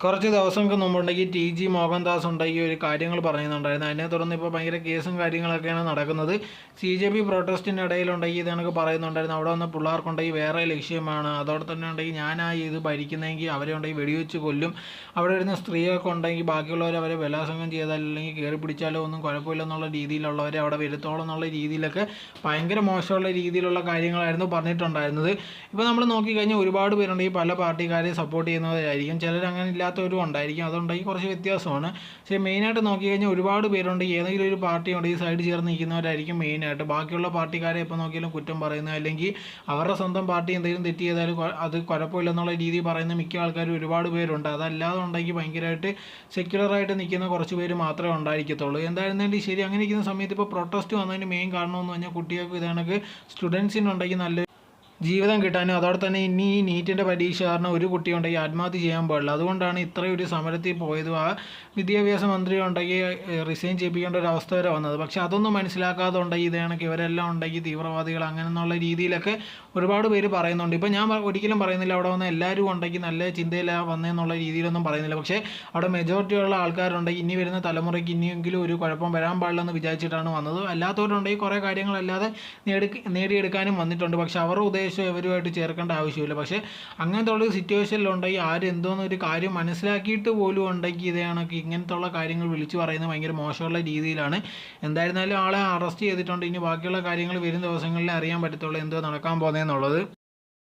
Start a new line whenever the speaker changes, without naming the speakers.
കുറച്ച് ദിവസങ്ങൾക്ക് മുമ്പുണ്ടെങ്കിൽ T G Mohandas ഉണ്ടെങ്കിൽ ഒരു കാര്യങ്ങൾ പറയുന്നുണ്ടായിരുന്നു. അതിനെ തുടർന്ന് ഇപ്പോൾ ഭയങ്കര കേസും കാര്യങ്ങളൊക്കെയാണ് നടക്കുന്നത്. സി ജെ പി പ്രൊട്ടസ്റ്റിൻ്റെ ഇടയിലുണ്ടെങ്കിൽ ഇത് കണക്ക് പറയുന്നുണ്ടായിരുന്നു. അവിടെ വന്ന പിള്ളേർക്കുണ്ടെങ്കിൽ വേറെ ലക്ഷ്യമാണ്, അതോടെ തന്നെ ഉണ്ടെങ്കിൽ ഞാനായി ഇത് ഭരിക്കുന്നതെങ്കിൽ അവരെ ഉണ്ടെങ്കിൽ വെടിവെച്ച് കൊല്ലും, അവിടെ വരുന്ന സ്ത്രീയൊക്കെ ഉണ്ടെങ്കിൽ ബാക്കിയുള്ളവർ അവരെ ബലാത്സംഗം ചെയ്താൽ അല്ലെങ്കിൽ കയറി പിടിച്ചാലോ ഒന്നും കുഴപ്പമില്ലെന്നുള്ള രീതിയിലുള്ളവരെ അവിടെ വരുത്തോളം എന്നുള്ള രീതിയിലൊക്കെ ഭയങ്കര മോശമുള്ള രീതിയിലുള്ള കാര്യങ്ങളായിരുന്നു പറഞ്ഞിട്ടുണ്ടായിരുന്നത്. ഇപ്പോൾ നമ്മൾ നോക്കിക്കഴിഞ്ഞാൽ ഒരുപാട് പേരുണ്ടെങ്കിൽ പല പാർട്ടിക്കാരെ സപ്പോർട്ട് ചെയ്യുന്നവരായിരിക്കും, ചിലർ അങ്ങനെ ഇല്ലാത്തവരും ഉണ്ടായിരിക്കും. അതുണ്ടെങ്കിൽ കുറച്ച് വ്യത്യാസമാണ്. പക്ഷേ മെയിനായിട്ട് നോക്കിക്കഴിഞ്ഞാൽ ഒരുപാട് പേരുണ്ട്, ഏതെങ്കിലും ഒരു പാർട്ടി ഉണ്ട് ഈ സൈഡ് ചേർന്ന് നിൽക്കുന്നവരായിരിക്കും മെയിനായിട്ട്. ബാക്കിയുള്ള പാർട്ടിക്കാരെ എപ്പോൾ നോക്കിയാലും കുറ്റം പറയുന്നത്, അല്ലെങ്കിൽ അവരുടെ സ്വന്തം പാർട്ടി എന്തെങ്കിലും തെറ്റ് ചെയ്താലും അത് കുഴപ്പമില്ലെന്നുള്ള രീതി പറയുന്ന മിക്ക ആൾക്കാരും ഒരുപാട് പേരുണ്ട്. അതല്ലാതെ ഉണ്ടെങ്കിൽ ഭയങ്കരമായിട്ട് സെക്യുലറായിട്ട് നിൽക്കുന്ന കുറച്ച് പേര് മാത്രമേ ഉണ്ടായിരിക്കത്തുള്ളൂ. എന്തായിരുന്നാലും ശരി, അങ്ങനെ ഇരിക്കുന്ന സമയത്ത് ഇപ്പോൾ പ്രൊട്ടസ്റ്റ് വന്നതിന് മെയിൻ കാരണമെന്ന് പറഞ്ഞാൽ കുട്ടികൾക്ക് ഇതാണെങ്കിൽ സ്റ്റുഡൻസിനുണ്ടെങ്കിൽ നല്ല ജീവിതം കിട്ടാനും അതോടെ തന്നെ ഇനി ഈ നീറ്റിൻ്റെ പരീക്ഷ കാരണം ഒരു കുട്ടി ഉണ്ടെങ്കിൽ ആത്മഹത്യ ചെയ്യാൻ പാടില്ല. അതുകൊണ്ടാണ് ഇത്രയും ഒരു സമരത്തിൽ പോയതും ആ വിദ്യാഭ്യാസ മന്ത്രി ഉണ്ടെങ്കിൽ റിസൈൻ ചെയ്യിപ്പിക്കേണ്ട ഒരു അവസ്ഥ വരെ വന്നത്. പക്ഷേ അതൊന്നും മനസ്സിലാക്കാതെ ഉണ്ടെങ്കിൽ ഇത് കണക്ക് ഇവരെല്ലാം ഉണ്ടെങ്കിൽ തീവ്രവാദികൾ അങ്ങനെയുള്ള രീതിയിലൊക്കെ ഒരുപാട് പേര് പറയുന്നുണ്ട്. ഇപ്പോൾ ഞാൻ ഒരിക്കലും പറയുന്നില്ല അവിടെ വന്ന എല്ലാവരും ഉണ്ടെങ്കിൽ നല്ല ചിന്തയിലാണ് വന്നതെന്നുള്ള രീതിയിലൊന്നും പറയുന്നില്ല. പക്ഷേ അവിടെ മെജോറിറ്റിയുള്ള ആൾക്കാരുണ്ടെങ്കിൽ ഇനി വരുന്ന തലമുറയ്ക്ക് ഇനിയെങ്കിലും ഒരു കുഴപ്പം വരാൻ പാടില്ലെന്ന് വിചാരിച്ചിട്ടാണ് വന്നത്. അല്ലാത്തവരുണ്ടെങ്കിൽ കുറേ കാര്യങ്ങളല്ലാതെ നേടിയെടുക്കാനും വന്നിട്ടുണ്ട്. പക്ഷേ അവരുടെ ഉദ്ദേശം ഇവരുമായിട്ട് ചേർക്കേണ്ട ആവശ്യമില്ല. പക്ഷേ അങ്ങനത്തെ ഉള്ള സിറ്റുവേഷനിലുണ്ടെങ്കിൽ ആരും എന്തോന്നൊരു കാര്യം മനസ്സിലാക്കിയിട്ട് പോലും ഉണ്ടെങ്കിൽ ഇത് കണക്ക് ഇങ്ങനത്തെ ഉള്ള കാര്യങ്ങൾ വിളിച്ചു പറയുന്നത് ഭയങ്കര മോശമുള്ള രീതിയിലാണ്. എന്തായിരുന്നാലും ആളെ അറസ്റ്റ് ചെയ്തിട്ടുണ്ട്. ഇനി ബാക്കിയുള്ള കാര്യങ്ങൾ വരും ദിവസങ്ങളിൽ അറിയാൻ പറ്റത്തുള്ളൂ എന്തോ നടക്കാൻ പോകുന്നതെന്നുള്ളത്.